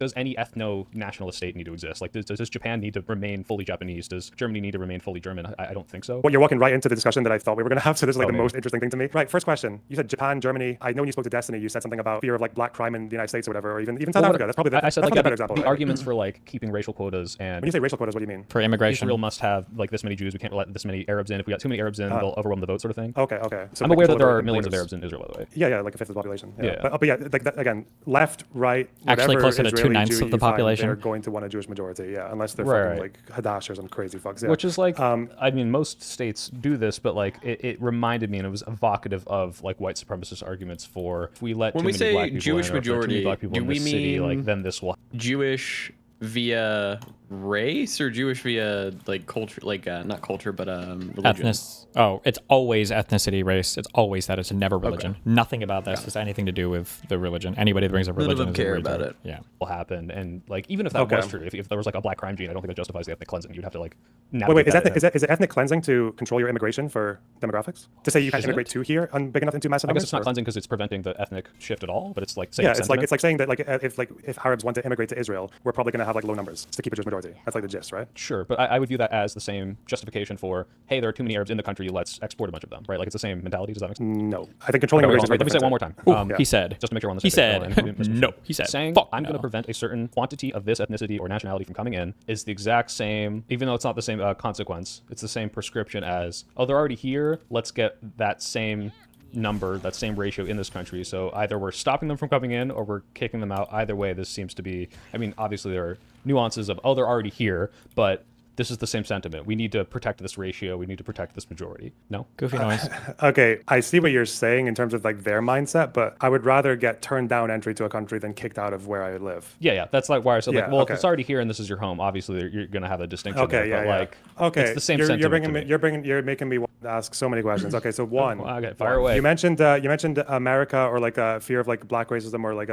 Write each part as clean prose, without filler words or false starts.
does any ethno-nationalist state need to exist? Like, does Japan need to remain fully Japanese? Does Germany need to remain fully German? I don't think so. Well, you're walking right into the discussion that I thought we were going to have, so this is like the most interesting thing to me. Right, first question. You said Japan, Germany. I know when you spoke to Destiny, you said something about fear of like black crime in the United States or whatever, or even South Africa. That's probably I said like a better example. The right? arguments for like keeping racial quotas and when you say racial quotas, what do you mean? For immigration. Israel must have like this many Jews. We can't let this many Arabs in. If we got too many Arabs in, they'll overwhelm the vote, sort of thing. Okay. So I'm aware that there are millions of Arabs in Israel, by the way. Yeah, like a fifth of the population. Yeah. But yeah, like that, again, left, right, actually closer to Israeli 2/9 Jew of the you find, population. they're going to want a Jewish majority. Yeah, unless they're Right, fucking like Hadash or some crazy fucks. Yeah. Which is like, I mean, most states do this, but like it reminded me, and it was evocative of like white supremacist arguments for if we let when too we many say black people Jewish in, or if there are too many majority, black people do in we this city, like mean then this will Jewish via race or Jewish via like culture, like not culture but religion? Oh, it's always ethnicity, race. It's always that. It's never religion. Okay. Nothing about this has anything to do with the religion. Anybody that brings up religion None of them is a care religion. about it. Yeah. will happen. And like even if that was true, if there was like a black crime gene, I don't think that justifies the ethnic cleansing. You'd have to like wait, is it ethnic cleansing to control your immigration for demographics? To say you can't immigrate to here big enough into mass I guess numbers? it's not cleansing because it's preventing the ethnic shift at all, but it's like Yeah, it's like saying that like if Arabs want to immigrate to Israel, we're probably going to have like low numbers to keep a Jewish majority. That's like the gist, right? Sure, but I would view that as the same justification for, hey, there are too many Arabs in the country, let's export a bunch of them, right? Like it's the same mentality. Does that make sense? No, I think controlling immigration is very Let me say it different. one more time. He said. Just to make sure we're on the same page. He said. No. He said. Saying Fuck I'm no. going to prevent a certain quantity of this ethnicity or nationality from coming in is the exact same, even though it's not the same consequence. It's the same prescription as, oh, they're already here. Let's get that same number, that same ratio in this country. So either we're stopping them from coming in or we're kicking them out. Either way, this seems to be, I mean, obviously there are nuances of, oh, they're already here, but this is the same sentiment. We need to protect this ratio. We need to protect this majority. No? Goofy noise. Okay, I see what you're saying in terms of like their mindset, but I would rather get turned down entry to a country than kicked out of where I live. Yeah. That's like why I said, like, Yeah, well, okay. if it's already here and this is your home, obviously you're going to have a distinction Okay, there. yeah. Like, Okay, it's the same sentiment to me. you're making me want to ask so many questions. Okay, so one. Okay, fire away. You mentioned America or like a fear of like black racism or like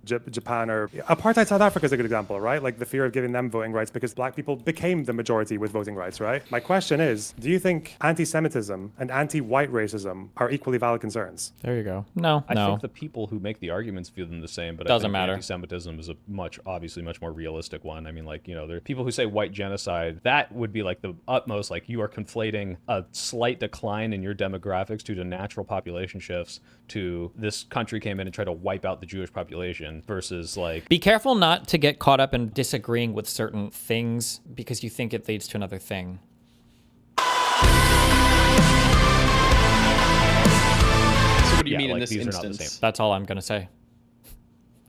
Japan or apartheid South Africa is a good example, right? Like the fear of giving them voting rights because black people became the majority with voting rights, right? My question is, do you think anti-Semitism and anti-white racism are equally valid concerns? There you go. No. I think the people who make the arguments view them the same, but Doesn't I think matter. Anti-Semitism is a obviously much more realistic one. I mean, like, you know, there are people who say white genocide. That would be like the utmost, like you are conflating a slight decline in your demographics due to natural population shifts to this country came in and tried to wipe out the Jewish population versus like. Be careful not to get caught up in disagreeing with certain things because you think it leads to another thing. So what do you mean in this these are not the instance? same. That's all I'm going to say.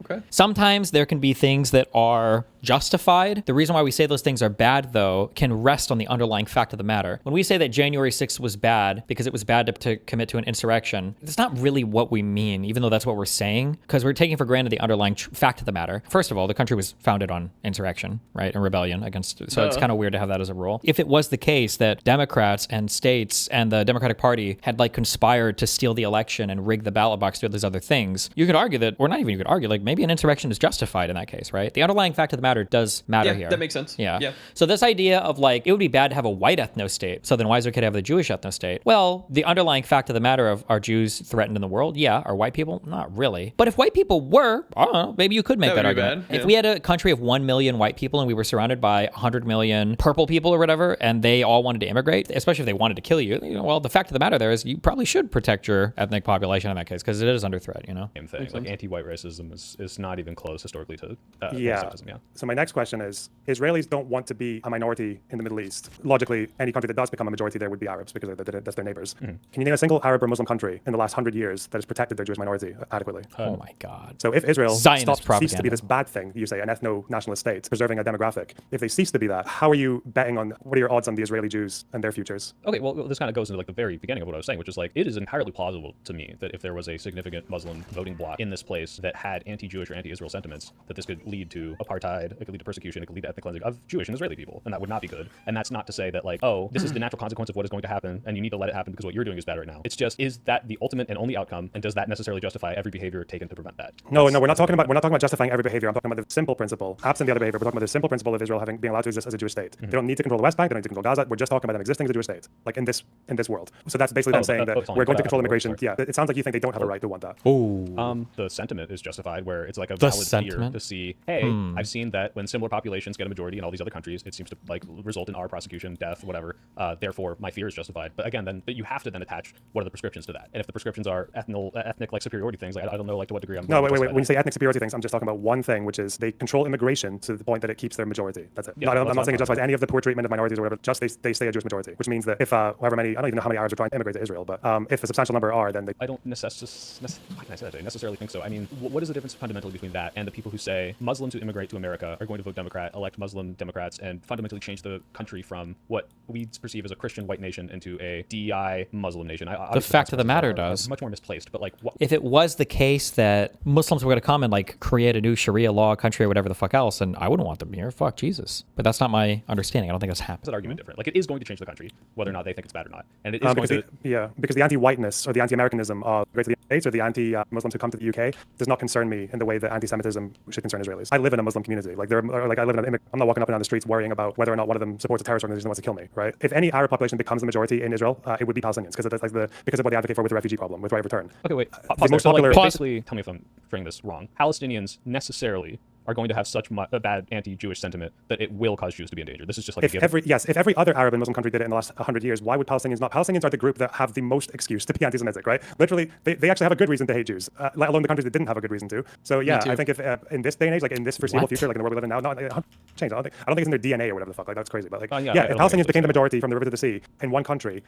Okay. Sometimes there can be things that are justified. The reason why we say those things are bad, though, can rest on the underlying fact of the matter. When we say that January 6th was bad because it was bad to commit to an insurrection, that's not really what we mean, even though that's what we're saying, because we're taking for granted the underlying fact of the matter. First of all, the country was founded on insurrection, right, and rebellion against. So it's kind of weird to have that as a rule. If it was the case that Democrats and states and the Democratic Party had like conspired to steal the election and rig the ballot box, do these other things, you could argue that, or not even you could argue, like maybe an insurrection is justified in that case, right? The underlying fact of the matter does matter here. That makes sense. Yeah. So this idea of like, it would be bad to have a white ethno-state, so then why is it okay to have the Jewish ethno-state? Well, the underlying fact of the matter of, are Jews threatened in the world? Yeah. Are white people? Not really. But if white people were, I don't know, maybe you could make that would be argument. bad, If yeah. we had a country of 1 million white people and we were surrounded by 100 million purple people or whatever, and they all wanted to immigrate, especially if they wanted to kill you, well, the fact of the matter there is you probably should protect your ethnic population in that case because it is under threat, you know? Same thing. Like anti-white racism is not even close historically to Yeah. racism, yeah. So my next question is, Israelis don't want to be a minority in the Middle East. Logically, any country that does become a majority there would be Arabs because that's their neighbors. Can you name a single Arab or Muslim country in the last 100 years that has protected their Jewish minority adequately? Oh my God. So if Israel Zionist ceased to propaganda. be this bad thing, you say, an ethno-nationalist state, preserving a demographic, if they cease to be that, how are you betting on, what are your odds on the Israeli Jews and their futures? Okay, well, this kind of goes into like the very beginning of what I was saying, which is like, it is entirely plausible to me that if there was a significant Muslim voting bloc in this place that had anti-Jewish or anti-Israel sentiments, that this could lead to apartheid, it could lead to persecution, it could lead to ethnic cleansing of Jewish and Israeli people, and that would not be good. And that's not to say that like, oh, this is the natural consequence of what is going to happen, and you need to let it happen because what you're doing is bad right now. It's just, is that the ultimate and only outcome, and does that necessarily justify every behavior taken to prevent that? No, we're not talking about justifying every behavior. I'm talking about the simple principle. Absent the other behavior, we're talking about the simple principle of Israel being allowed to exist as a Jewish state. They don't need to control the West Bank. They don't need to control Gaza. We're just talking about them existing as a Jewish state, like in this world. So that's basically them saying that we're going to control immigration. Yeah, it sounds like you think they don't have a right to want that. Oh. The sentiment is justified. where it's like a The valid fear sentiment? to see, hey, I've seen that when similar populations get a majority in all these other countries, it seems to like result in our prosecution, death, whatever. Therefore, my fear is justified. But again, then you have to then attach what are the prescriptions to that. And if the prescriptions are ethnic like superiority things, like I don't know like to what degree I'm. No, wait. When you say ethnic superiority things, I'm just talking about one thing, which is they control immigration to the point that it keeps their majority. That's it. Yeah, I'm that's not saying it fine. justifies any of the poor treatment of minorities or whatever. Just they stay a Jewish majority, which means that if however many, I don't even know how many Arabs are trying to immigrate to Israel, but if a substantial number are, then they. I don't necessarily think so. I mean, what is the difference fundamentally between that and the people who say Muslims who immigrate to America are going to vote Democrat, elect Muslim Democrats, and fundamentally change the country from what we perceive as a Christian white nation into a DI Muslim nation? The fact of the matter does. Much more misplaced, but like what? If it was the case that Muslims were going to come and like create a new Sharia law country or whatever the fuck else, and I wouldn't want them here. Fuck Jesus. But that's not my understanding. I don't think that's happening. Is that argument different? Like it is going to change the country, whether or not they think it's bad or not, and it is going to. Because the anti-whiteness or the anti-Americanism of the United States or the anti-Muslims who come to the UK does not concern me in the way that anti-Semitism should concern Israelis. I live in a Muslim community. Like I live in I'm not walking up and down the streets worrying about whether or not one of them supports a terrorist organization that wants to kill me. Right? If any Arab population becomes the majority in Israel, it would be Palestinians because of what they advocate for with the refugee problem, with right of return. Okay, wait. most So, like, popular- basically, tell me if I'm framing this wrong. Palestinians necessarily are going to have such a bad anti-Jewish sentiment that it will cause Jews to be in danger. This is just like If every other Arab and Muslim country did it in the last 100 years, why would Palestinians not? Palestinians are the group that have the most excuse to be anti-Semitic, right? Literally, they actually have a good reason to hate Jews, let alone the countries that didn't have a good reason to. So yeah, I think if in this day and age, like in this foreseeable future, like in the world we live in now, change. I don't think it's in their DNA or whatever the fuck. Like that's crazy. But like, if Palestinians became the majority from the river to the sea in one country,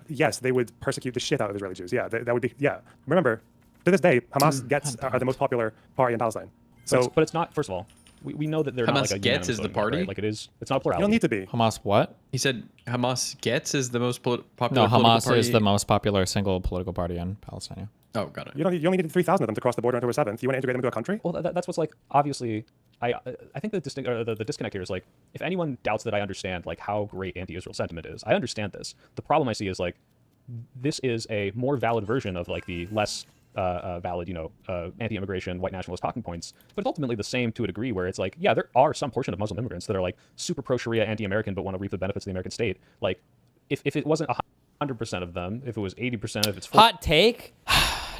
yes, they would persecute the shit out of Israeli Jews. Yeah, that would be. Yeah, remember, to this day, Hamas are the most popular party in Palestine. So, but it's not. First of all, we know that they're Hamas not like a gets unanimous is the voting bloc, party? right? Like it's not a plurality. you don't need to be. Hamas what? He said Hamas gets is the most popular. No, political Hamas party. is the most popular single political party in Palestine. Oh, got it. You only needed 3,000 of them to cross the border on October 7th. You want to integrate them into a country? Well, that's what's like. Obviously, I think the disconnect here is like if anyone doubts that I understand like how great anti-Israel sentiment is, I understand this. The problem I see is like this is a more valid version of like the less valid, anti-immigration, white nationalist talking points, but it's ultimately the same to a degree where it's like, yeah, there are some portion of Muslim immigrants that are like super pro-Sharia, anti-American, but want to reap the benefits of the American state. Like, if it wasn't 100% of them, if it was 80%, if it's Hot take.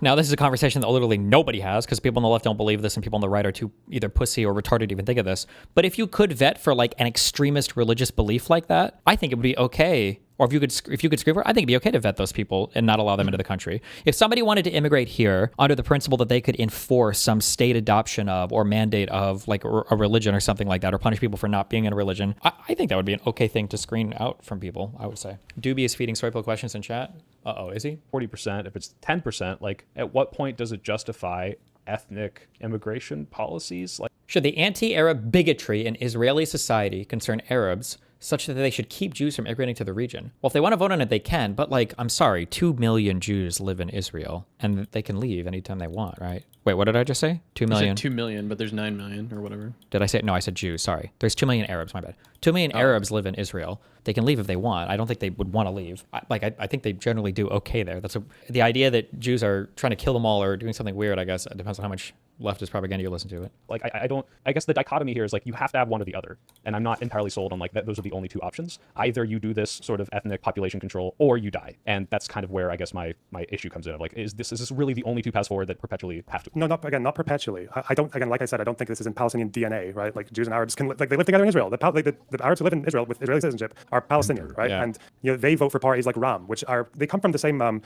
Now, this is a conversation that literally nobody has because people on the left don't believe this and people on the right are too either pussy or retarded to even think of this. But if you could vet for like an extremist religious belief like that, I think it would be okay. Or if you could scream for, I think it'd be okay to vet those people and not allow them into the country. If somebody wanted to immigrate here under the principle that they could enforce some state adoption of or mandate of like a religion or something like that, or punish people for not being in a religion, I think that would be an okay thing to screen out from people, I would say. Doobie is feeding Soypo questions in chat. Uh-oh, is he? 40%, if it's 10%, like at what point does it justify ethnic immigration policies? Like, should the anti-Arab bigotry in Israeli society concern Arabs such that they should keep Jews from immigrating to the region? Well, if they want to vote on it, they can. But like, I'm sorry, 2 million Jews live in Israel and they can leave anytime they want, right? Wait, what did I just say? 2 million? You said 2 million, but there's 9 million or whatever. Did I say? No, I said Jews. Sorry. There's 2 million Arabs. My bad. 2 million Arabs live in Israel. They can leave if they want. I don't think they would want to leave. I think they generally do okay there. The idea that Jews are trying to kill them all or doing something weird, I guess, it depends on how much left is propaganda you listen to it. Like, I guess the dichotomy here is like you have to have one or the other. And I'm not entirely sold on like that those are the only two options. Either you do this sort of ethnic population control or you die. And that's kind of where I guess my issue comes in of like, is this really the only two paths forward that perpetually have to? No, not perpetually. I don't, again, like I said, I don't think this is in Palestinian DNA, right? Like Jews and Arabs they live together in Israel. The Arabs who live in Israel with Israeli citizenship are Palestinian, right? Yeah. And they vote for parties like RAM, which they come from the same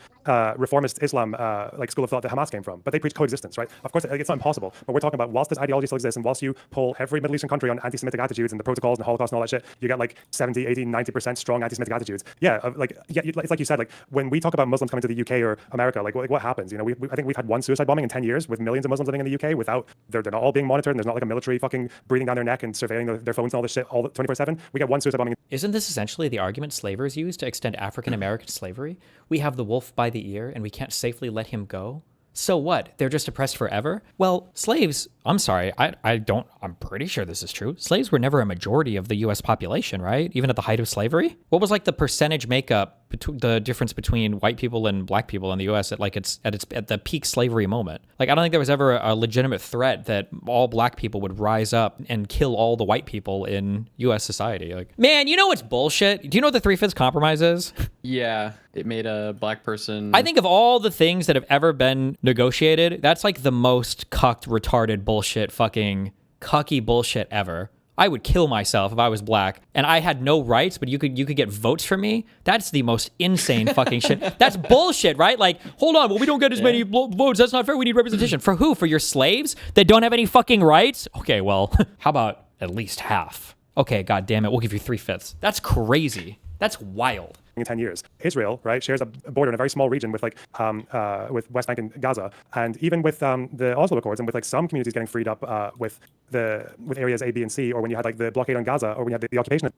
reformist Islam like school of thought that Hamas came from, but they preach coexistence, right? Of course, it's not impossible, but we're talking about whilst this ideology still exists and whilst you pull every Middle Eastern country on anti-Semitic attitudes and the protocols and the Holocaust and all that shit, you get like 70, 80, 90% strong anti-Semitic attitudes. Yeah, it's like you said, like when we talk about Muslims coming to the UK or America, like what happens? I think we've had one suicide bombing in 10 years with millions of Muslims living in the UK without they're not all being monitored and there's not like a military fucking breathing down their neck and surveilling their phones and all this shit all 24/7. We get one suicide bombing. Isn't this essentially the argument slavers used to extend African American slavery? We have the wolf by the ear and we can't safely let him go. So what? They're just oppressed forever? Well, slaves I'm sorry. I'm pretty sure this is true. Slaves were never a majority of the U.S. population, right? Even at the height of slavery? What was like the percentage makeup, the difference between white people and black people in the U.S. at the peak slavery moment? Like, I don't think there was ever a legitimate threat that all black people would rise up and kill all the white people in U.S. society. Like, man, you know what's bullshit? Do you know what the 3/5 compromise is? Yeah, it made a black person. I think of all the things that have ever been negotiated, that's like the most cucked, retarded bullshit, fucking cucky bullshit ever. I would kill myself if I was black and I had no rights, but you could get votes for me. That's the most insane fucking shit. That's bullshit, right? Like, hold on, well, we don't get as many votes. That's not fair. We need representation. For who? For your slaves that don't have any fucking rights? Okay, well, how about at least half? Okay, god damn it, we'll give you 3/5. That's crazy. That's wild. In 10 years, Israel, right, shares a border in a very small region with with West Bank and Gaza, and even with the Oslo Accords, and with like some communities getting freed up with areas A, B, and C, or when you had like the blockade on Gaza, or when you had the occupation.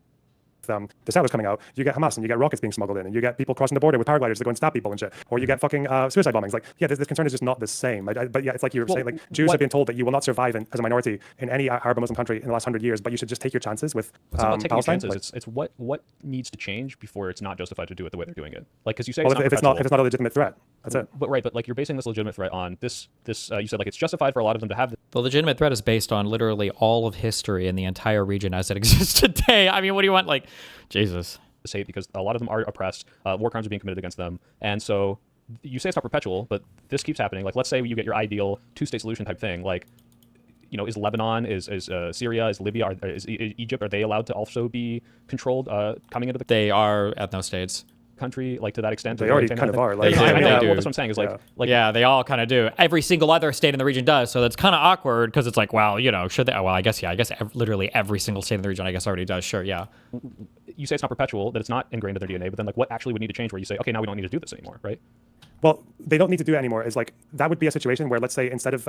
The settlers coming out, you get Hamas and you get rockets being smuggled in, and you get people crossing the border with paragliders to go and stab people and shit, or you get fucking suicide bombings. Like, yeah, this concern is just not the same. But yeah, it's like you were saying, like Jews have been told that you will not survive as a minority in any Arab or Muslim country in the last 100 years, but you should just take your chances with Palestine. Chances. It's what needs to change before it's not justified to do it the way they're doing it. Like, because you say if it's not a legitimate threat, that's it. But right, but like you're basing this legitimate threat on this. You said like it's justified for a lot of them to have. The legitimate threat is based on literally all of history in the entire region as it exists today. I mean, what do you want? Like, Jesus. Hate because a lot of them are oppressed. War crimes are being committed against them, and so you say it's not perpetual, but this keeps happening. Like, let's say you get your ideal two-state solution type thing. Like, you know, is Lebanon, is Syria, is Libya, is Egypt? Are they allowed to also be controlled coming into the? They are ethno-states. Country, like, to that extent. They already kind of are. Like, well, that's do. what I'm saying is yeah, they all kind of do. Every single other state in the region does, so that's kind of awkward because it's like, well, you know, should they? Well, I guess literally every single state in the region, I guess, already does. Sure, yeah. You say it's not perpetual, that it's not ingrained in their DNA, but then like what actually would need to change where you say, okay, now we don't need to do this anymore, right? Well, they don't need to do it anymore. Is like that would be a situation where, let's say, instead of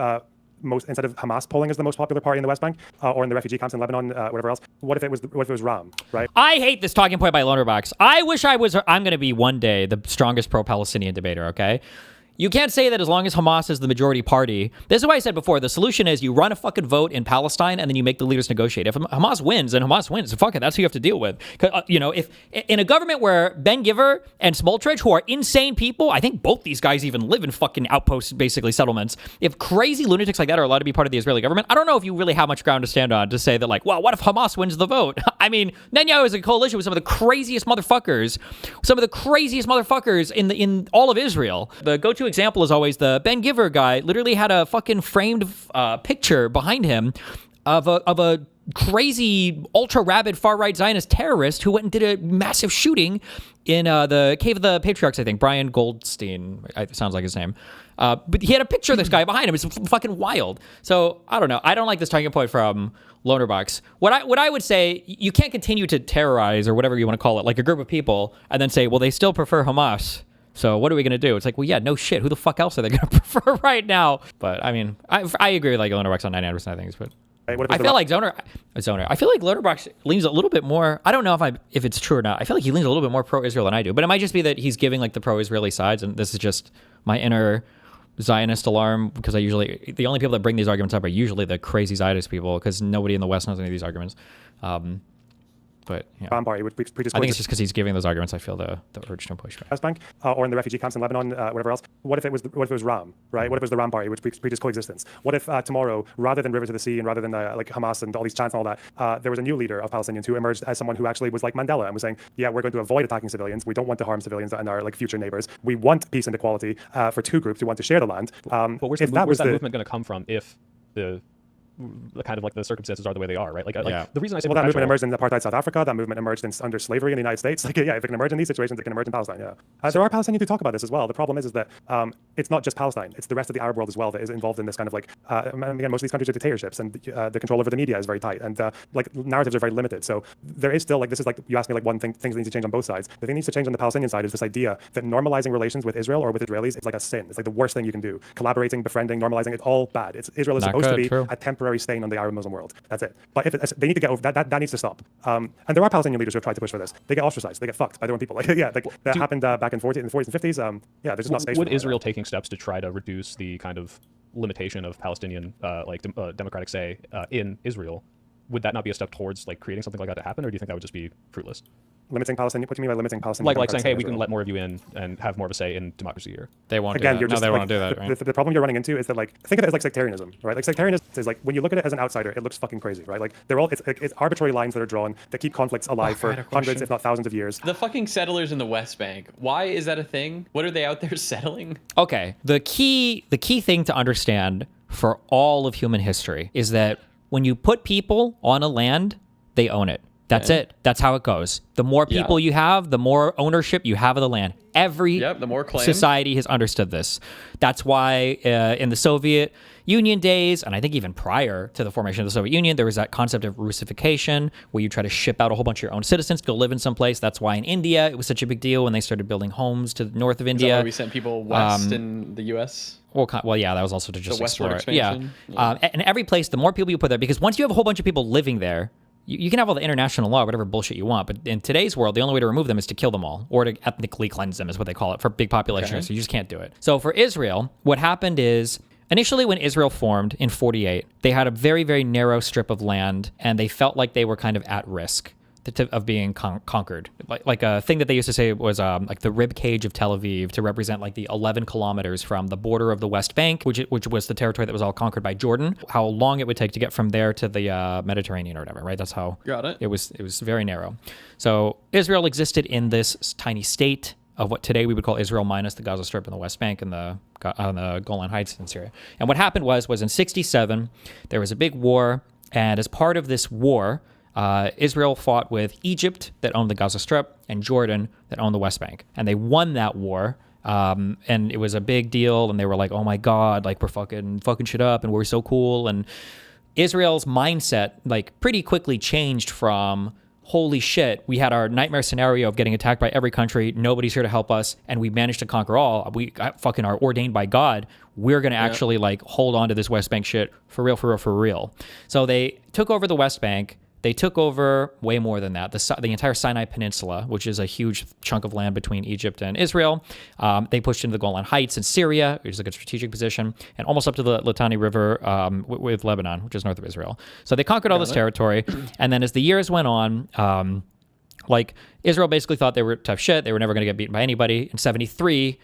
Hamas polling as the most popular party in the West Bank or in the refugee camps in Lebanon, whatever else, what if it was Ram, right? I hate this talking point by Lonerbox. I wish I'm going to be one day the strongest pro-Palestinian debater, okay? You can't say that as long as Hamas is the majority party. This is why I said before, the solution is you run a fucking vote in Palestine and then you make the leaders negotiate. If Hamas wins, then Hamas wins. Fuck it, that's who you have to deal with. You know, if in a government where Ben Giver and Smoltrich, who are insane people, I think both these guys even live in fucking outposts, basically settlements. If crazy lunatics like that are allowed to be part of the Israeli government, I don't know if you really have much ground to stand on to say that, like, well, what if Hamas wins the vote? I mean, Netanyahu is a coalition with some of the craziest motherfuckers in all of Israel. The go-to example is always the Ben Giver guy literally had a fucking framed picture behind him of a crazy ultra-rabid far-right Zionist terrorist who went and did a massive shooting in the Cave of the Patriarchs, I think. Brian Goldstein, sounds like his name. But he had a picture of this guy behind him. It's fucking wild. So, I don't know. I don't like this talking point from Lonerbox. What I would say, you can't continue to terrorize, or whatever you want to call it, like a group of people, and then say, well, they still prefer Hamas. So what are we going to do? It's like, well, yeah, no shit. Who the fuck else are they going to prefer right now? But I mean, I agree with like Lonerbox on 99% of things, but I feel like I feel like Lonerbox leans a little bit more. I don't know if it's true or not. I feel like he leans a little bit more pro-Israel than I do, but it might just be that he's giving like the pro-Israeli sides, and this is just my inner Zionist alarm, because the only people that bring these arguments up are usually the crazy Zionist people, because nobody in the West knows any of these arguments. But yeah. I think it's just because he's giving those arguments. I feel the urge to push back. West Bank or in the refugee camps in Lebanon, whatever else. What if it was Ram, right? What if it was the Ram party, which preaches coexistence? What if tomorrow, rather than River to the Sea and rather than like Hamas and all these chants and all that, there was a new leader of Palestinians who emerged as someone who actually was like Mandela and was saying, yeah, we're going to avoid attacking civilians. We don't want to harm civilians and our like future neighbors. We want peace and equality for two groups who want to share the land. But where's that movement going to come from if the kind of like the circumstances are the way they are, right? Like the reason I say that movement emerged in apartheid South Africa, that movement emerged under slavery in the United States. Like, yeah, if it can emerge in these situations, it can emerge in Palestine. Yeah, there are Palestinians who talk about this as well. The problem is that it's not just Palestine; it's the rest of the Arab world as well that is involved in this kind of like. Again, most of these countries are dictatorships, and the control over the media is very tight, and like narratives are very limited. So there is still like this is like you asked me like one thing things that need to change on both sides. The thing that needs to change on the Palestinian side is this idea that normalizing relations with Israel or with Israelis is like a sin. It's like the worst thing you can do. Collaborating, befriending, normalizing, it's all bad. Israel is supposed to be a temporary stain on the Arab Muslim world. That's it. But if they need to get over that needs to stop. And there are Palestinian leaders who have tried to push for this. They get ostracized. They get fucked by their own people. Like, yeah, that happened back in the 40s and 50s. Yeah, they're just not space. Would Israel taking steps to try to reduce the kind of limitation of Palestinian democratic say in Israel, would that not be a step towards like creating something like that to happen, or do you think that would just be fruitless? Limiting Palestinian. What do you mean by limiting Palestinian? Like saying, hey, we Israel? can let more of you in and have more of a say in democracy here. They won't Again, do you're that. just No, they like, won't do that, right? the problem you're running into is that like think of it as like sectarianism, right? Like sectarianism is like when you look at it as an outsider, it looks fucking crazy, right? Like they're all it's arbitrary lines that are drawn that keep conflicts alive for I had a hundreds, question. if not thousands of years. The fucking settlers in the West Bank. Why is that a thing? What are they out there settling? Okay, the key thing to understand for all of human history is that when you put people on a land, they own it. That's it. That's how it goes. The more people you have, the more ownership you have of the land. Every the more claim. society has understood this. That's why in the Soviet Union days, and I think even prior to the formation of the Soviet Union, there was that concept of Russification, where you try to ship out a whole bunch of your own citizens to go live in some place. That's why in India it was such a big deal when they started building homes to the north of Is that India. why we sent people west in the U.S.? Well, yeah, that was also to just The westward explore it. Yeah. expansion? And every place, the more people you put there, because once you have a whole bunch of people living there, you can have all the international law, whatever bullshit you want, but in today's world, the only way to remove them is to kill them all, or to ethnically cleanse them is what they call it for big populations. So you just can't do it. So for Israel, what happened is initially when Israel formed in 48, they had a very, very narrow strip of land, and they felt like they were kind of at risk of being conquered. Like a thing that they used to say was like the rib cage of Tel Aviv, to represent like the 11 kilometers from the border of the West Bank, which was the territory that was all conquered by Jordan, how long it would take to get from there to the Mediterranean or whatever, right? That's how it was very narrow. So Israel existed in this tiny state of what today we would call Israel minus the Gaza Strip and the West Bank and the Golan Heights in Syria. And what happened was in 67, there was a big war, and as part of this war, Israel fought with Egypt, that owned the Gaza Strip, and Jordan, that owned the West Bank. And they won that war, and it was a big deal, and they were like, oh my God, like we're fucking shit up, and we're so cool. And Israel's mindset, like, pretty quickly changed from, holy shit, we had our nightmare scenario of getting attacked by every country, nobody's here to help us, and we managed to conquer all. We fucking are ordained by God. We're going to actually, like, hold on to this West Bank shit for real. So they took over the West Bank. They took over way more than that. The entire Sinai Peninsula, which is a huge chunk of land between Egypt and Israel. They pushed into the Golan Heights in Syria, which is a good strategic position, and almost up to the Litani River with Lebanon, which is north of Israel. So they conquered all this territory. And then as the years went on, like Israel basically thought they were tough shit. They were never going to get beaten by anybody. In 73,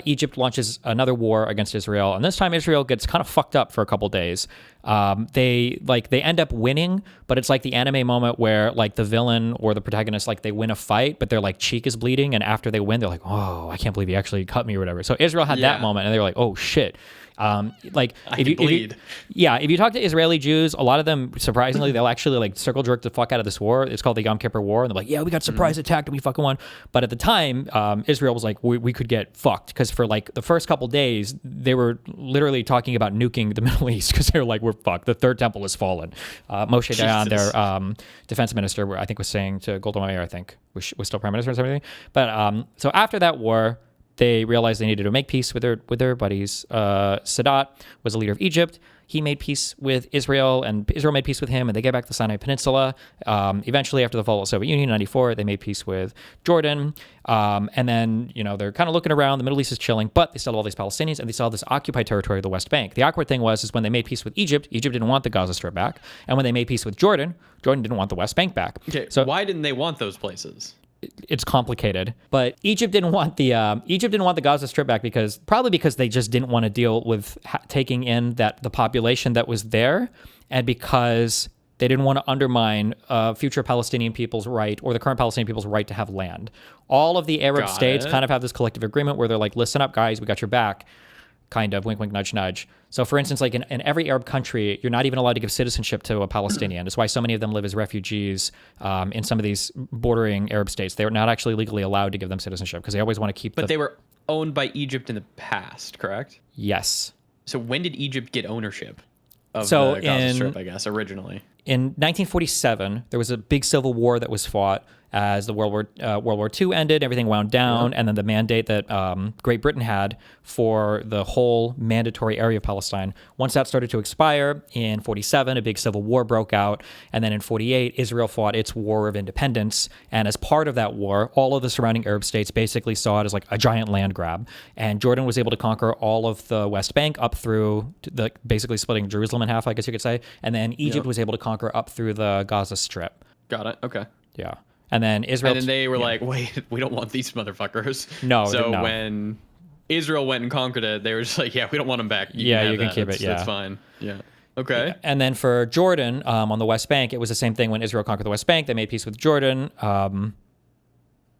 Egypt launches another war against Israel, and this time Israel gets kind of fucked up for a couple days. They end up winning, but it's like the anime moment where like the villain or the protagonist, like they win a fight, but their like cheek is bleeding, and after they win, they're like, oh, I can't believe he actually cut me or whatever. So Israel had that moment, and they were like, oh shit. If you talk to Israeli Jews, a lot of them, surprisingly, they'll actually like circle jerk the fuck out of this war. It's called the Yom Kippur War, and they're like, yeah, we got surprise attacked and we fucking won. But at the time, Israel was like, we could get fucked, because for like the first couple days, they were literally talking about nuking the Middle East, because they were like, we're fucked. The third temple has fallen. Moshe Dayan, their defense minister, I think was saying to Golda Meir, I think was still prime minister and everything. But so after that war, they realized they needed to make peace with their buddies. Sadat was the leader of Egypt. He made peace with Israel, and Israel made peace with him, and they get back the Sinai Peninsula. Eventually, after the fall of the Soviet Union in 94, they made peace with Jordan. And then, they're kind of looking around. The Middle East is chilling, but they still have all these Palestinians, and they still have this occupied territory of the West Bank. The awkward thing is when they made peace with Egypt didn't want the Gaza Strip back. And when they made peace with Jordan didn't want the West Bank back. Okay, so why didn't they want those places? It's complicated, but Egypt didn't want the Gaza Strip back because they just didn't want to deal with taking in the population that was there, and because they didn't want to undermine future Palestinian people's right, or the current Palestinian people's right, to have land. All of the Arab states kind of have this collective agreement where they're like, listen up, guys, we got your back. Kind of wink, wink, nudge, nudge. So for instance, like in every Arab country, you're not even allowed to give citizenship to a Palestinian. That's why so many of them live as refugees in some of these bordering Arab states. They're not actually legally allowed to give them citizenship because they always want to keep But they were owned by Egypt in the past, correct? Yes. So when did Egypt get ownership of the Gaza Strip, I guess, originally? In 1947, there was a big civil war that was fought, as the World War II ended, everything wound down, and then the mandate that Great Britain had for the whole mandatory area of Palestine. Once that started to expire in 47, a big civil war broke out, and then in 48, Israel fought its war of independence, and as part of that war, all of the surrounding Arab states basically saw it as like a giant land grab, and Jordan was able to conquer all of the West Bank up through the basically splitting Jerusalem in half, I guess you could say, and then Egypt was able to conquer up through the Gaza Strip. Got it. Okay. Yeah. And then Israel... And then they were like, wait, we don't want these motherfuckers. No. So no. when Israel went and conquered it, they were just like, yeah, we don't want them back. You can keep it. Yeah. That's fine. Yeah. Okay. And then for Jordan, on the West Bank, it was the same thing when Israel conquered the West Bank. They made peace with Jordan.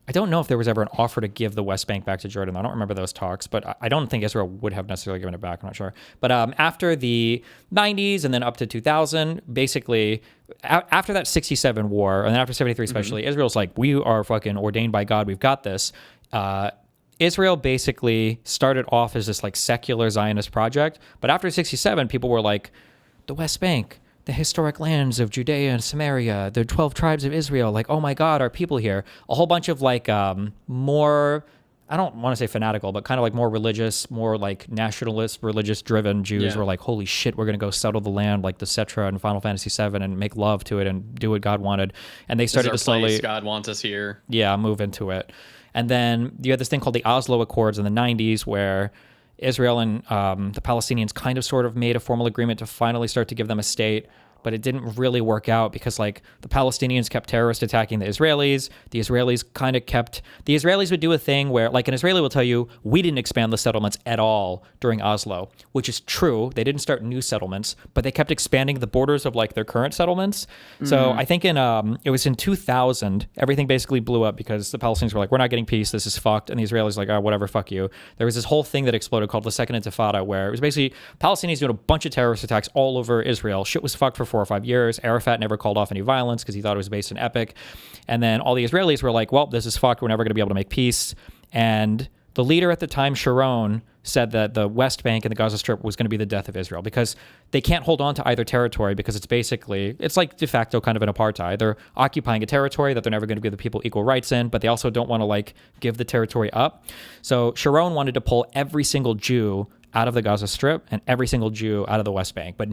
I don't know if there was ever an offer to give the West Bank back to Jordan. I don't remember those talks, but I don't think Israel would have necessarily given it back. I'm not sure. But after the 90s and then up to 2000, basically, after that 67 war, and then after 73 especially, Israel's like, we are fucking ordained by God. We've got this. Israel basically started off as this like secular Zionist project. But after 67, people were like, the West Bank, the historic lands of Judea and Samaria, the 12 tribes of Israel, like, oh my God, our people here. A whole bunch of like more, I don't want to say fanatical, but kind of like more religious, more like nationalist, religious driven Jews were like, holy shit, we're going to go settle the land like the Cetra and Final Fantasy VII and make love to it and do what God wanted. And they started to slowly, place. God wants us here. Yeah, move into it. And then you had this thing called the Oslo Accords in the 90s where Israel and the Palestinians kind of sort of made a formal agreement to finally start to give them a state, but it didn't really work out because like the Palestinians kept terrorist attacking the Israelis. The Israelis would do a thing where like an Israeli will tell you, we didn't expand the settlements at all during Oslo, which is true. They didn't start new settlements, but they kept expanding the borders of like their current settlements. So I think it was in 2000, everything basically blew up because the Palestinians were like, we're not getting peace. This is fucked. And the Israelis like, oh, whatever, fuck you. There was this whole thing that exploded called the Second Intifada where it was basically Palestinians doing a bunch of terrorist attacks all over Israel. Shit was fucked for 4 or 5 years. Arafat never called off any violence because he thought it was based in epic. And then all the Israelis were like, well, this is fucked. We're never going to be able to make peace. And the leader at the time, Sharon, said that the West Bank and the Gaza Strip was going to be the death of Israel because they can't hold on to either territory because it's like de facto kind of an apartheid. They're occupying a territory that they're never going to give the people equal rights in, but they also don't want to like give the territory up. So Sharon wanted to pull every single Jew out of the Gaza Strip and every single Jew out of the West Bank, but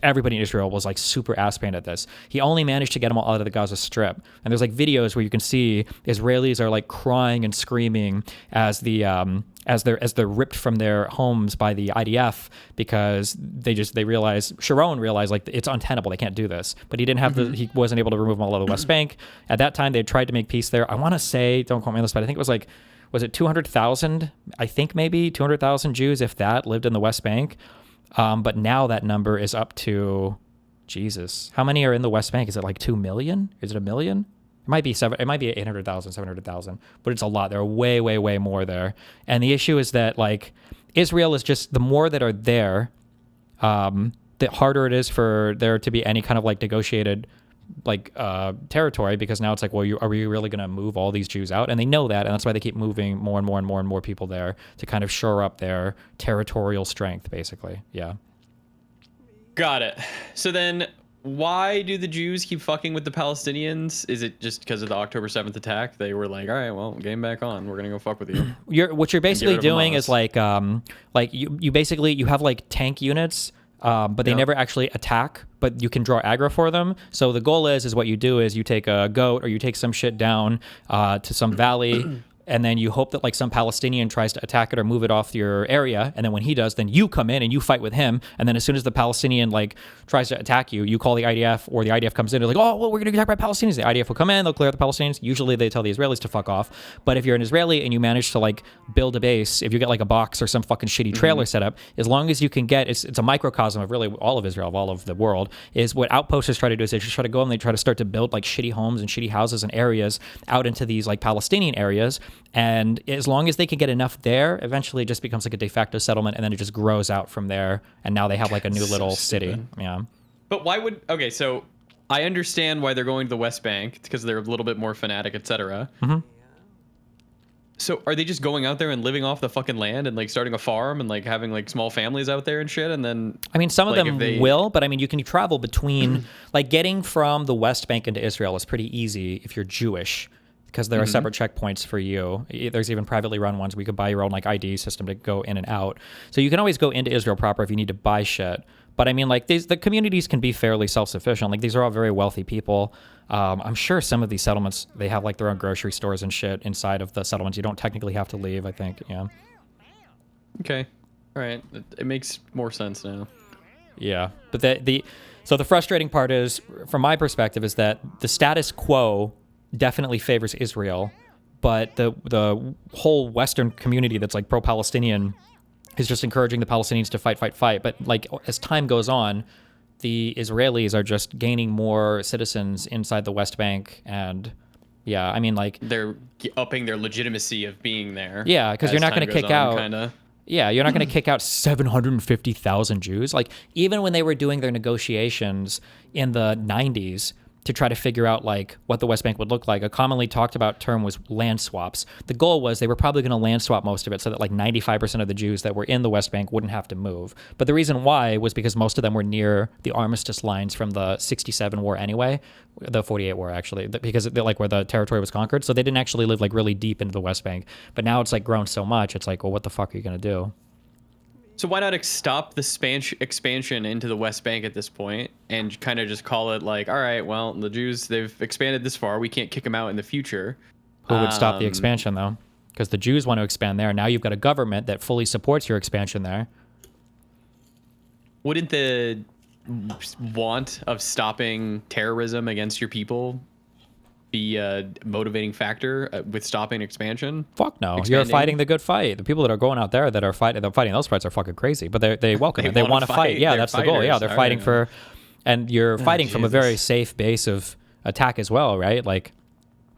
everybody in Israel was like super ass-pained at this. He only managed to get them all out of the Gaza Strip. And there's like videos where you can see Israelis are like crying and screaming as they're ripped from their homes by the IDF because Sharon realized like it's untenable. They can't do this, but he didn't have he wasn't able to remove them all out of the West Bank. At that time, they tried to make peace there. I want to say, don't quote me on this, but I think it was it 200,000? I think maybe 200,000 Jews, if that, lived in the West Bank. But now that number is up to, Jesus, how many are in the West Bank? Is it like 2 million? Is it 1 million? It might be 800,000, 700,000, but it's a lot. There are way, way, way more there. And the issue is that like Israel is just, the more that are there, the harder it is for there to be any kind of like negotiated like territory, because now it's like, well, are we really going to move all these Jews out? And they know that, and that's why they keep moving more and more and more and more people there to kind of shore up their territorial strength, basically. Yeah. Got it. So then why do the Jews keep fucking with the Palestinians? Is it just because of the October 7th attack? They were like, all right, well, game back on. We're going to go fuck with you. What you're basically doing is like you have like tank units, but they never actually attack, but you can draw aggro for them. So the goal is what you do is you take a goat or you take some shit down to some valley, and then you hope that like some Palestinian tries to attack it or move it off your area, and then when he does, then you come in and you fight with him, and then as soon as the Palestinian like tries to attack you, you call the IDF, or the IDF comes in, they're like, oh, well, we're gonna attack by Palestinians. The IDF will come in, they'll clear the Palestinians. Usually they tell the Israelis to fuck off, but if you're an Israeli and you manage to like build a base, if you get like a box or some fucking shitty trailer set up, as long as you can get, it's a microcosm of really all of Israel, of all of the world, is what outposters try to do is they just try to go and they try to start to build like shitty homes and shitty houses and areas out into these like Palestinian areas. And as long as they can get enough there, eventually it just becomes like a de facto settlement, and then it just grows out from there. And now they have like a new little city. Yeah. But why would, okay, so I understand why they're going to the West Bank, because they're a little bit more fanatic, etc. So are they just going out there and living off the fucking land and like starting a farm and like having like small families out there and shit? And then I mean, some of like, them if they- will, but I mean, you can travel between, like getting from the West Bank into Israel is pretty easy if you're Jewish, because there are separate checkpoints for you. There's even privately run ones. We could buy your own like ID system to go in and out. So you can always go into Israel proper if you need to buy shit. But I mean, like the communities can be fairly self-sufficient. Like these are all very wealthy people. I'm sure some of these settlements, they have like their own grocery stores and shit inside of the settlements. You don't technically have to leave, I think. Yeah. Okay. All right. It makes more sense now. Yeah. But so the frustrating part is, from my perspective, is that the status quo definitely favors Israel, but the whole Western community that's like pro-Palestinian is just encouraging the Palestinians to fight. But like as time goes on, the Israelis are just gaining more citizens inside the West Bank, and yeah, I mean like They're upping their legitimacy of being there. yeah, because you're not going to kick out. Kinda. Yeah, you're not going to kick out 750,000 Jews. Like even when they were doing their negotiations in the 90s to try to figure out like what the West Bank would look like, a commonly talked about term was land swaps. The goal was they were probably going to land swap most of it so that like 95% of the Jews that were in the West Bank wouldn't have to move. But the reason why was because most of them were near the armistice lines from the 67 war anyway, the 48 war actually, because they're like where the territory was conquered. So they didn't actually live like really deep into the West Bank. But now it's like grown so much, it's like, well, what the fuck are you going to do? So why not stop the expansion into the West Bank at this point and kind of just call it like, all right, well, the Jews, they've expanded this far. We can't kick them out in the future. Who would stop the expansion though? Because the Jews want to expand there. Now you've got a government that fully supports your expansion there. Wouldn't the want of stopping terrorism against your people be a motivating factor with stopping expansion? Fuck no. You're Expanding? fighting the good fight. The people that are going out there that are fighting those fights are fucking crazy, but they welcome it. They want to fight. Yeah, They're that's the goal. Yeah, fighters. they're All fighting right. for, and you're fighting from a very Jesus. safe base of attack as well, right? Like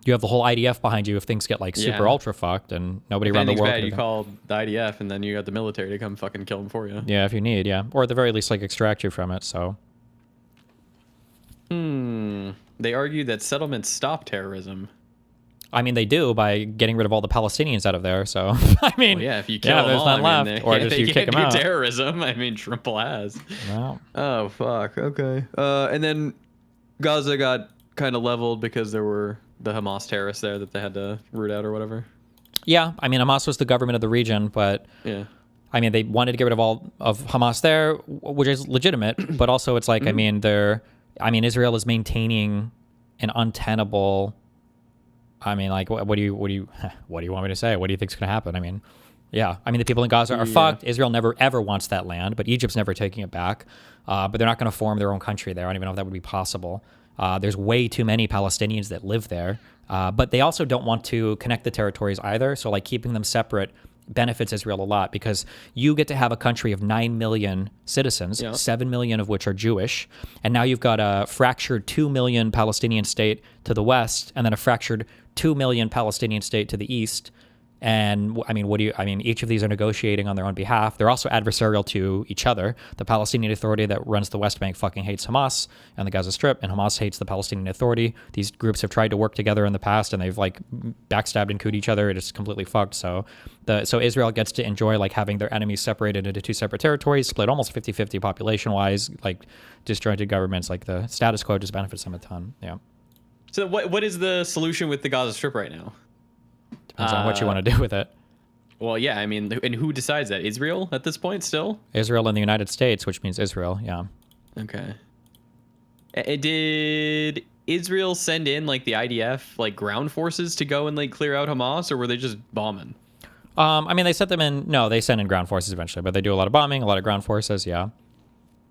you have the whole IDF behind you if things get like super Yeah. ultra fucked and nobody If around the anything's world. bad, can you do- call the IDF and then you got the military to come fucking kill them for you. Yeah, if you need, yeah, or at the very least like extract you from it. So They argue that settlements stop terrorism. I mean, they do by getting rid of all the Palestinians out of there. So I mean, Well, yeah, if you kill yeah, them there's all, none I mean, left, or just they you kick can't them do out. terrorism. I mean, triple as. Well, Oh fuck. Okay. And then Gaza got kind of leveled because there were the Hamas terrorists there that they had to root out or whatever. yeah, I mean, Hamas was the government of the region, but Yeah. I mean, they wanted to get rid of all of Hamas there, which is legitimate, but also it's like, I mean, Israel is maintaining an untenable. I mean, like, what do you want me to say? What do you think's going to happen? I mean, yeah, I mean, the people in Gaza are fucked. Israel never ever wants that land, but Egypt's never taking it back. But they're not going to form their own country there. I don't even know if that would be possible. There's way too many Palestinians that live there, but they also don't want to connect the territories either. So like keeping them separate benefits Israel a lot because you get to have a country of 9 million citizens, 7 million of which are Jewish. And now you've got a fractured 2 million Palestinian state to the west and then a fractured 2 million Palestinian state to the east. And I mean, each of these are negotiating on their own behalf. They're also adversarial to each other. The Palestinian Authority that runs the West Bank fucking hates Hamas and the Gaza Strip, and Hamas hates the Palestinian Authority. These groups have tried to work together in the past, and they've like backstabbed and cooed each other. It is completely fucked. So Israel gets to enjoy like having their enemies separated into two separate territories, split almost 50-50 population-wise, like disjointed governments. Like the status quo just benefits them a ton. Yeah. So what is the solution with the Gaza Strip right now? Depends on what you want to do with it. Well, yeah, I mean, and who decides that? Israel at this point still? Israel and the United States, which means Israel. Yeah. Okay. Did Israel send in like the IDF like ground forces to go and like clear out Hamas, or were they just bombing? I mean, they sent them in. No, they sent in ground forces eventually, but they do a lot of bombing, a lot of ground forces. Yeah.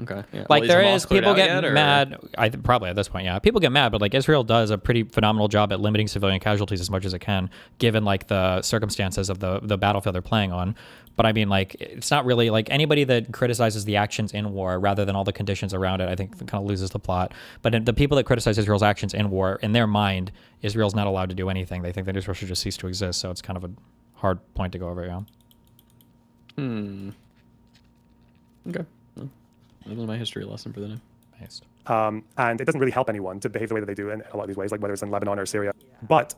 Okay. Yeah. Like Well, there Hamas is cleared people out get yet, or- mad. Probably at this point, yeah, people get mad, but like Israel does a pretty phenomenal job at limiting civilian casualties as much as it can, given like the circumstances of the battlefield they're playing on. But I mean, like it's not really like anybody that criticizes the actions in war rather than all the conditions around it. I think kind of loses the plot. But the people that criticize Israel's actions in war, in their mind, Israel's not allowed to do anything. They think that Israel should just cease to exist. So it's kind of a hard point to go over. Yeah. Okay. Well, that was my history lesson for the day. Nice. And it doesn't really help anyone to behave the way that they do in a lot of these ways, like whether it's in Lebanon or Syria. But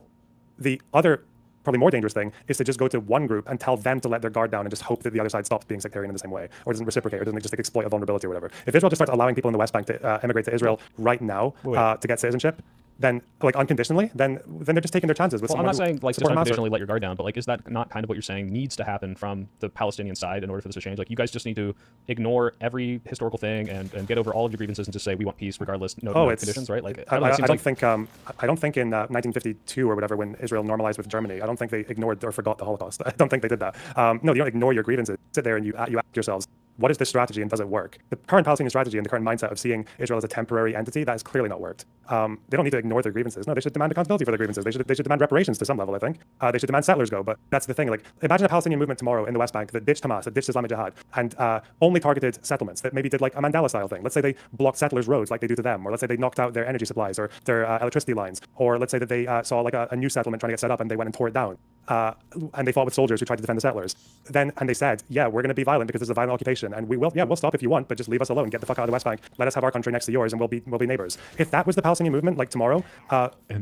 the other probably more dangerous thing is to just go to one group and tell them to let their guard down and just hope that the other side stops being sectarian in the same way, or doesn't reciprocate, or doesn't just like exploit a vulnerability or whatever. If Israel just starts allowing people in the West Bank to immigrate to Israel right now to get citizenship, then like unconditionally, then they're just taking their chances with Well, I'm someone not who saying like just support Hamas or- unconditionally let your guard down, but like, is that not kind of what you're saying needs to happen from the Palestinian side in order for this to change? Like, you guys just need to ignore every historical thing and get over all of your grievances and just say we want peace regardless, no conditions, right? Like, I it seems don't think in 1952 or whatever, when Israel normalized with Germany, I don't think they ignored or forgot the Holocaust. I don't think they did that. No, you don't ignore your grievances. Sit there and you ask yourselves, what is this strategy and does it work? The current Palestinian strategy and the current mindset of seeing Israel as a temporary entity, that has clearly not worked. They don't need to ignore their grievances. No, they should demand accountability for their grievances. They should demand reparations to some level, I think. They should demand settlers go. But that's the thing. Like, imagine a Palestinian movement tomorrow in the West Bank that ditched Hamas, that ditched Islamic Jihad, and only targeted settlements, that maybe did like a Mandela-style thing. Let's say they blocked settlers' roads like they do to them, or let's say they knocked out their energy supplies or their electricity lines, or let's say that they saw like a new settlement trying to get set up and they went and tore it down. And they fought with soldiers who tried to defend the settlers. And they said, yeah, we're going to be violent because it's a violent occupation, and we'll stop if you want, but just leave us alone. Get the fuck out of the West Bank. Let us have our country next to yours, and we'll be neighbors. If that was the Palestinian movement, like tomorrow,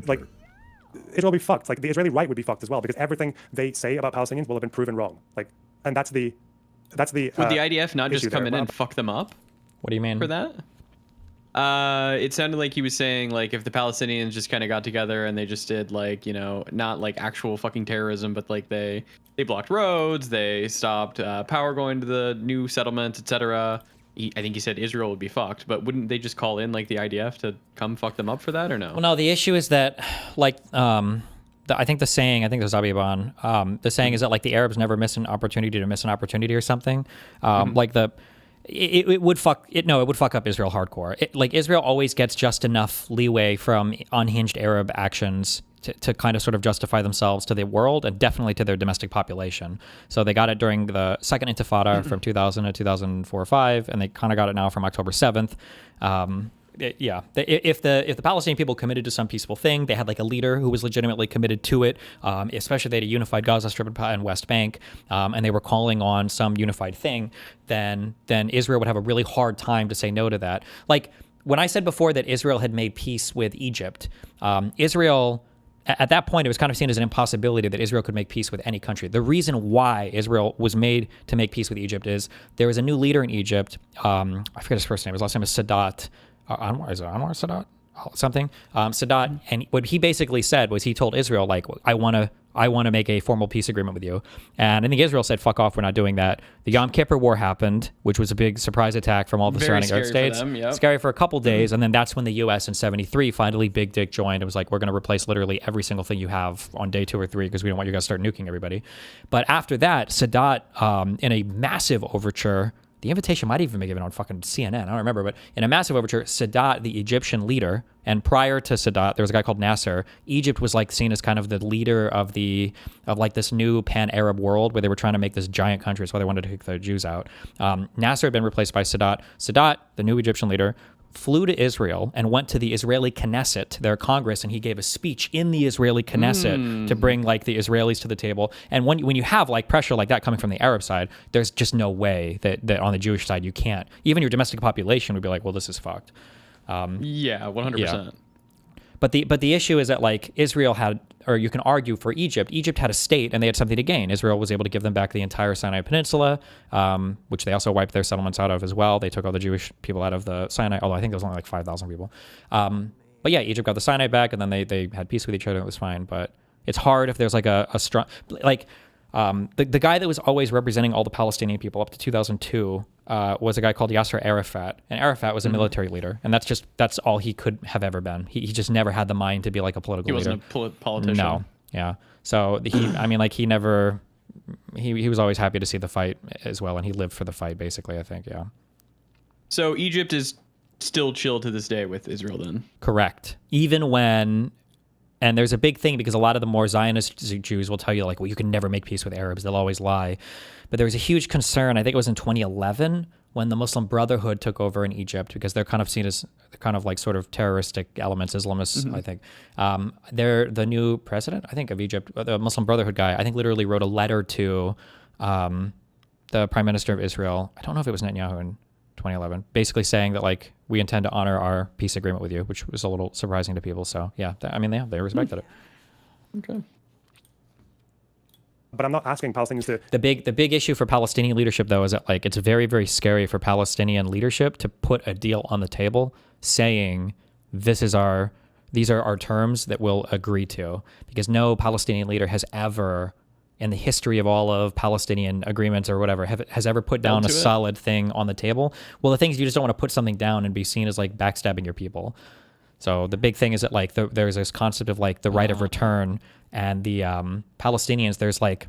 like Israel would be fucked. Like the Israeli right would be fucked as well, because everything they say about Palestinians will have been proven wrong. Like, and that's the. Would the IDF not just come in there. and fuck them up? What do you mean? For that? It sounded like he was saying like if the Palestinians just kind of got together and they just did like, you know, not like actual fucking terrorism, but like they blocked roads, they stopped power going to the new settlement, etc. I think he said Israel would be fucked, but wouldn't they just call in like the IDF to come fuck them up for that, or no? Well, no, the issue is that like I think the saying, I think there's Abiban, the saying is that like the Arabs never miss an opportunity to miss an opportunity or something. Like it would fuck up Israel hardcore. Like Israel always gets just enough leeway from unhinged Arab actions to kind of sort of justify themselves to the world and definitely to their domestic population. So they got it during the second Intifada from 2000 to 2004 or 5, and they kind of got it now from October 7th. If the Palestinian people committed to some peaceful thing, they had like a leader who was legitimately committed to it, especially they had a unified Gaza Strip and West Bank, and they were calling on some unified thing, then Israel would have a really hard time to say no to that. Like when I said before that Israel had made peace with Egypt, Israel... At that point, it was kind of seen as an impossibility that Israel could make peace with any country. The reason why Israel was made to make peace with Egypt is there was a new leader in Egypt. I forget his first name. His last name is Sadat. Anwar, is it Anwar Sadat? Something. Sadat. And what he basically said was he told Israel, like, I want to make a formal peace agreement with you. And I think Israel said, fuck off, we're not doing that. The Yom Kippur War happened, which was a big surprise attack from all the surrounding Arab states. Scary for a couple days. And then that's when the U.S. in 73 finally big dick joined. It was like, we're going to replace literally every single thing you have on day 2 or 3 because we don't want you guys to start nuking everybody. But after that, Sadat, in a massive overture, the invitation might even be given on fucking CNN. I don't remember, but in a massive overture, Sadat, the Egyptian leader, and prior to Sadat, there was a guy called Nasser. Egypt was like seen as kind of the leader of like this new pan-Arab world where they were trying to make this giant country. That's why they wanted to kick the Jews out. Nasser had been replaced by Sadat. Sadat, the new Egyptian leader, flew to Israel and went to the Israeli Knesset, their Congress, and he gave a speech in the Israeli Knesset to bring like the Israelis to the table. And when you have like pressure like that coming from the Arab side, there's just no way that on the Jewish side you can't. Even your domestic population would be like, well, this is fucked. Yeah, 100%. Yeah. But the issue is that like Israel had, or you can argue for Egypt had a state and they had something to gain. Israel was able to give them back the entire Sinai Peninsula, which they also wiped their settlements out of as well. They took all the Jewish people out of the Sinai, although I think there was only like 5,000 people. But yeah, Egypt got the Sinai back and then they had peace with each other. It was fine. But it's hard if there's like a strong, like the guy that was always representing all the Palestinian people up to 2002 was a guy called Yasser Arafat, and Arafat was a military leader, and that's all he could have ever been. He just never had the mind to be like a political leader. He wasn't a politician. No, yeah. So he was always happy to see the fight as well, and he lived for the fight basically, I think, yeah. So Egypt is still chill to this day with Israel then? Correct. Even when... And there's a big thing because a lot of the more Zionist Jews will tell you like, well, you can never make peace with Arabs. They'll always lie. But there was a huge concern. I think it was in 2011 when the Muslim Brotherhood took over in Egypt because they're kind of seen as kind of like sort of terroristic elements, Islamists, I think. They're the new president, I think, of Egypt, the Muslim Brotherhood guy, I think literally wrote a letter to the prime minister of Israel. I don't know if it was Netanyahu in 2011, basically saying that like we intend to honor our peace agreement with you, which was a little surprising to people. So yeah, they respected it. Okay. But I'm not asking Palestinians to. The big issue for Palestinian leadership, though, is that like it's very, very scary for Palestinian leadership to put a deal on the table saying these are our terms that we'll agree to, because no Palestinian leader has ever, in the history of all of Palestinian agreements or whatever, has ever put down a solid thing on the table. Well, the thing is, you just don't want to put something down and be seen as like backstabbing your people. So the big thing is that like there's this concept of like the right of return, and the Palestinians, there's like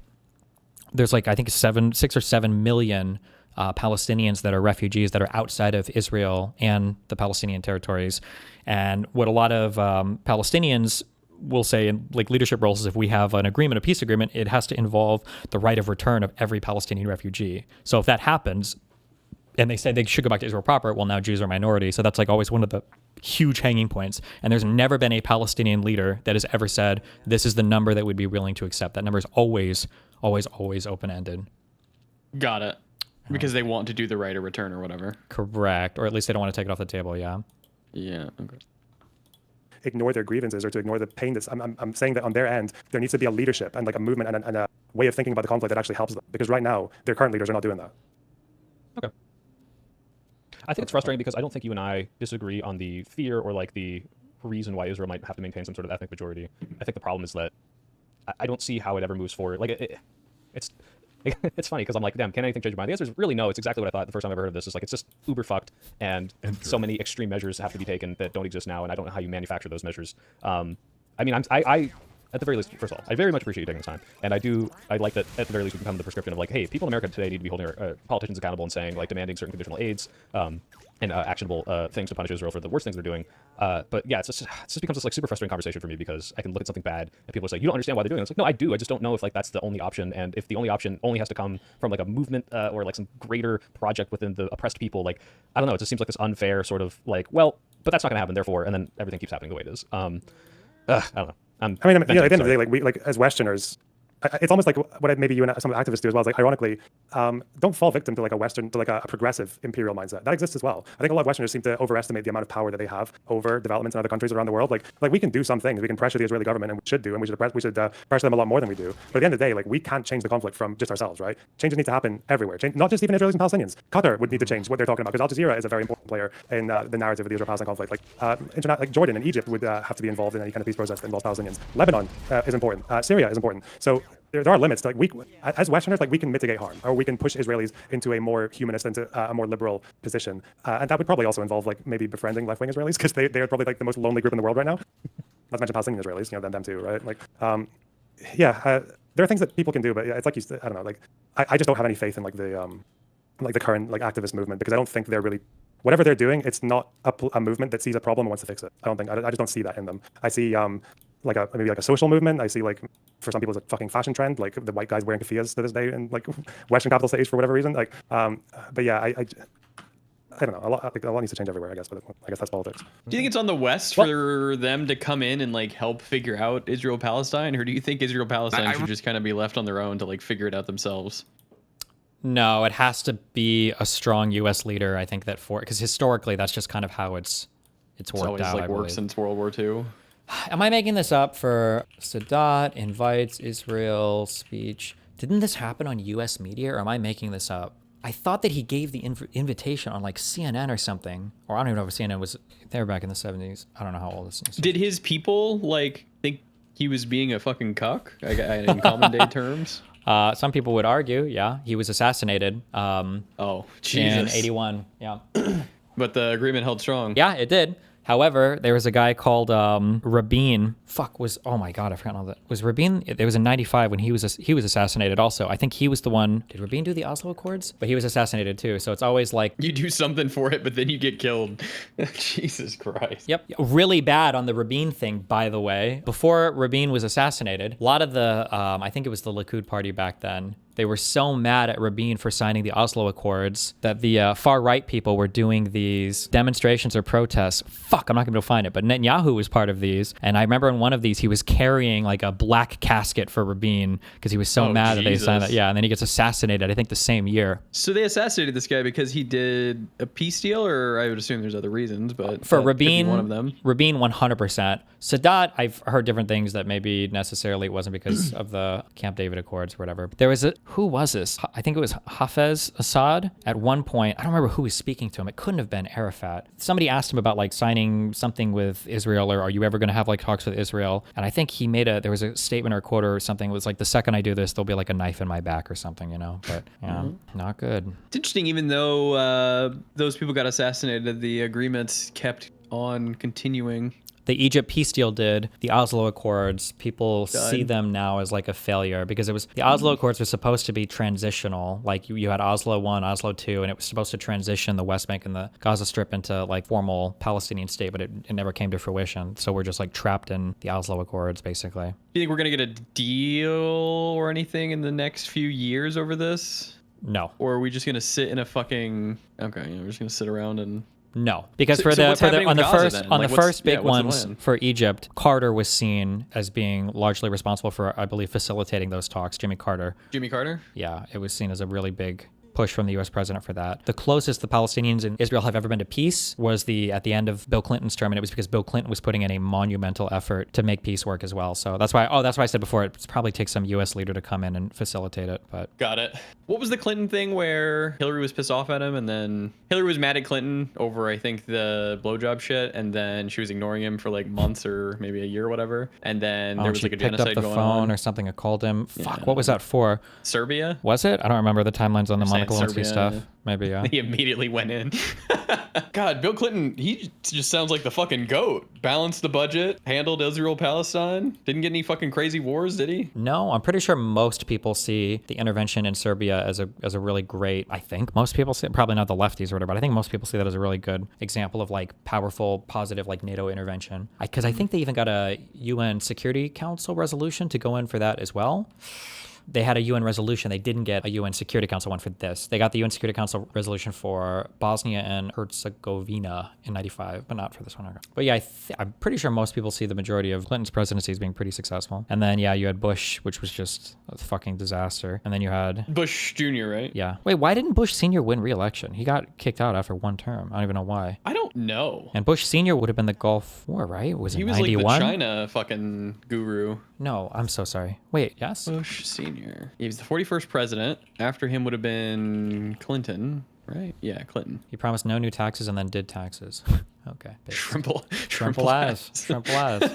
I think 6 or 7 million Palestinians that are refugees that are outside of Israel and the Palestinian territories. And what a lot of Palestinians will say in like leadership roles is if we have an agreement, a peace agreement, it has to involve the right of return of every Palestinian refugee. So if that happens, and they say they should go back to Israel proper, well, now Jews are a minority. So that's like always one of the huge hanging points. And there's never been a Palestinian leader that has ever said, this is the number that we'd be willing to accept. That number is always open-ended. Got it. Because they want to do the right of return or whatever. Correct. Or at least they don't want to take it off the table, yeah. Yeah, okay. Ignore their grievances or to ignore the pain that's I'm saying that on their end there needs to be a leadership and like a movement and a way of thinking about the conflict that actually helps them, because right now their current leaders are not doing that. Okay. I think it's frustrating because I don't think you and I disagree on the fear or like the reason why Israel might have to maintain some sort of ethnic majority. I think the problem is that I don't see how it ever moves forward. Like it's funny because I'm like, damn, can anything change your mind? The answer is really no. It's exactly what I thought the first time I ever heard of this. It's like, it's just uber fucked, and so many extreme measures have to be taken that don't exist now, and I don't know how you manufacture those measures. I mean, I at the very least, first of all, I very much appreciate you taking the time, and I like that at the very least we become the prescription of like, hey, people in America today need to be holding politicians accountable and saying, like, demanding certain conditional aids, and actionable things to punish Israel for the worst things they're doing. But yeah, it just becomes this like super frustrating conversation for me because I can look at something bad and people are like, you don't understand why they're doing it. It's like, no, I do. I just don't know if like that's the only option, and if the only option only has to come from like a movement or like some greater project within the oppressed people. Like, I don't know. It just seems like this unfair sort of like, well, but that's not going to happen. Therefore, and then everything keeps happening the way it is. I don't know. I mean, you know, at the end of the day, like we, like as Westerners, it's almost like what maybe you and some activists do as well. Is like, ironically, don't fall victim to like a progressive imperial mindset that exists as well. I think a lot of Westerners seem to overestimate the amount of power that they have over developments in other countries around the world. Like we can do some things. We can pressure the Israeli government, and we should do, and we should pressure them a lot more than we do. But at the end of the day, like we can't change the conflict from just ourselves, right? Changes need to happen everywhere. Not just even Israelis and Palestinians. Qatar would need to change what they're talking about, because Al Jazeera is a very important player in the narrative of the Israel-Palestine conflict. Like Jordan and Egypt would have to be involved in any kind of peace process that involves Palestinians. Lebanon is important. Syria is important. So there are limits to, like, we as Westerners, like, we can mitigate harm, or we can push Israelis into a more humanist, into a more liberal position, and that would probably also involve like maybe befriending left-wing Israelis, because they are probably like the most lonely group in the world right now. Not to mention Palestinian Israelis, you know, them too, right? Like, there are things that people can do, but it's like you said, I don't know, like I just don't have any faith in like the current like activist movement, because I don't think they're really, whatever they're doing, it's not a movement that sees a problem and wants to fix it. I just don't see that in them. I see maybe a social movement. I see, like, for some people it's a fucking fashion trend, like the white guys wearing keffiyehs to this day in like Western capital cities for whatever reason. Like, but yeah, I don't know. A lot needs to change everywhere, I guess. But I guess that's politics. Do you think it's on the West for them to come in and like help figure out Israel-Palestine, or do you think Israel-Palestine should just kind of be left on their own to like figure it out themselves? No, it has to be a strong U.S. leader. I think because historically that's just kind of how it's worked always out. Like worked since World War II. Am I making this up? For Sadat invites Israel speech. Didn't this happen on U.S. media, or am I making this up? I thought that he gave the invitation on like CNN or something, or I don't even know if CNN was there back in the 70s. I don't know how old this is. Did his people like think he was being a fucking cuck in common day terms? Some people would argue, yeah, he was assassinated. Oh, Jesus. In 81, yeah. But the agreement held strong. Yeah, it did. However, there was a guy called Rabin. Oh my God, I forgot all that. Was Rabin? It was in 95 when he was assassinated also. I think he was the one. Did Rabin do the Oslo Accords? But he was assassinated too. So it's always like, you do something for it, but then you get killed. Jesus Christ. Yep. Really bad on the Rabin thing, by the way. Before Rabin was assassinated, a lot of the, I think it was the Likud party back then, They were so mad at Rabin for signing the Oslo Accords that the far-right people were doing these demonstrations or protests. Fuck, I'm not going to be able to find it, but Netanyahu was part of these. And I remember in one of these, he was carrying like a black casket for Rabin because he was so mad that they signed that. Yeah, and then he gets assassinated, I think the same year. So they assassinated this guy because he did a peace deal, or I would assume there's other reasons, but For that could be Rabin, one of them. Rabin 100%. Sadat, I've heard different things that maybe necessarily it wasn't because of the Camp David Accords or whatever. There was who was this? I think it was Hafez Assad. At one point, I don't remember who was speaking to him. It couldn't have been Arafat. Somebody asked him about like signing something with Israel, or are you ever going to have like talks with Israel? And I think he made there was a statement or a quote or something. It was like, the second I do this, there'll be like a knife in my back or something, you know? But yeah, not good. It's interesting, even though those people got assassinated, the agreements kept on continuing. The Egypt peace deal did, the Oslo Accords, people see them now as like a failure because it was, the Oslo Accords were supposed to be transitional. Like you had Oslo 1, Oslo 2, and it was supposed to transition the West Bank and the Gaza Strip into like formal Palestinian state, but it never came to fruition. So we're just like trapped in the Oslo Accords, basically. Do you think we're going to get a deal or anything in the next few years over this? No. Or are we just going to sit in a fucking, okay, we're just going to sit around and... No, because So what's happening on the with Gaza first then? on Like, the what's- first big yeah, what's the ones plan? for Egypt, Carter was seen as being largely responsible for, I believe, facilitating those talks. Jimmy Carter. Jimmy Carter? Yeah, it was seen as a really big push from the U.S. president for that. The closest the Palestinians and Israel have ever been to peace was at the end of Bill Clinton's term, and it was because Bill Clinton was putting in a monumental effort to make peace work as well. So that's why I said before, it probably takes some U.S. leader to come in and facilitate it. But Got it. What was the Clinton thing where Hillary was pissed off at him, and then Hillary was mad at Clinton over, I think, the blowjob shit, and then she was ignoring him for like months or maybe a year or whatever, and then there was she like a picked up genocide the going phone on. or something. I called him. Fuck, what was that for? Serbia? Was it? I don't remember the timelines on the saying Monica Lewinsky Serbia. stuff. Maybe, yeah. He immediately went in. God, Bill Clinton, he just sounds like the fucking goat. Balanced the budget, handled Israel-Palestine, didn't get any fucking crazy wars, did he? No, I'm pretty sure most people see the intervention in Serbia as a really great, I think most people see, probably not the lefties or whatever, but I think most people see that as a really good example of like powerful, positive, like NATO intervention. Because I think they even got a UN Security Council resolution to go in for that as well. They had a UN resolution. They didn't get a UN Security Council one for this. They got the UN Security Council resolution for Bosnia and Herzegovina in 95, but not for this one. But yeah, I'm pretty sure most people see the majority of Clinton's presidency as being pretty successful. And then, yeah, you had Bush, which was just a fucking disaster. And then you had... Bush Jr., right? Yeah. Wait, why didn't Bush Sr. win re-election? He got kicked out after one term. I don't even know why. I don't know. And Bush Sr. would have been the Gulf War, right? Was it 91? He was like the China fucking guru. No, I'm so sorry. Wait, yes? Bush Sr. He was the 41st president. After him would have been Clinton, right? Yeah, Clinton. He promised no new taxes and then did taxes. Okay. Shrimple Shrimple ass. Shrimple ass.